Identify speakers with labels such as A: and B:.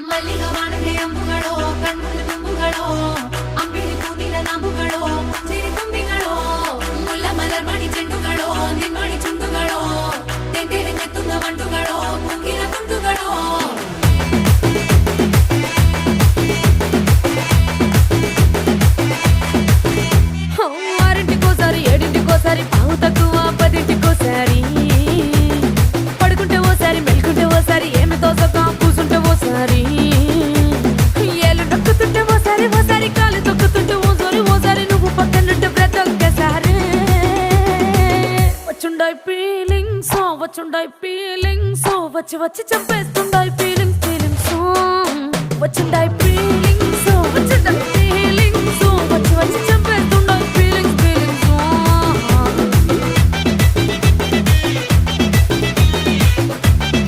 A: ಮಲ್ಲಿಗ ವಾಣದೆ ಅಂಬುಗಳೋ ಕಣ್ಮುಳು ತುಂಬುಗಳೋ ಅಂಬಿಳಿ ಕೂದಿನ ನಾಂಬುಗಳೋ ಸಿರಿ ತುಂಬಿಗಳೋ ಮುಲ್ಲ ಮಲರ್ ಮಣಿ ಚೆಂಡುಗಳೋ ನಿನ್ಮಣಿ ಚುಂಡುಗಳೋ ತೆಂತೆರೆ ನೆತ್ತುಂದ ಮಂಡುಗಳೋ ಮುಗಿನ ತುಂಡುಗಳೋ ఆరింటికోసారి ఏడింటికోసారి పావు తక్కువ పదింటికోసారి పడుకుంటే ఓసారి మెలుకుంటే ఓసారి ఏమి తోసక కూసుంటే ఓసారి ఏళ్ళు నొక్కుతుంటే ఓసారి ఓసారి కాలు తొక్కుతుంటే ఓసారి నువ్వు పక్కనుంటే ప్రతి ఒక్కసారి వచ్చుండాయి ఫీలింగ్స్ వచ్చి వచ్చి చంపేస్తుండాయి ఫీలింగ్స్ వచ్చుండాయి ఫీలింగ్స్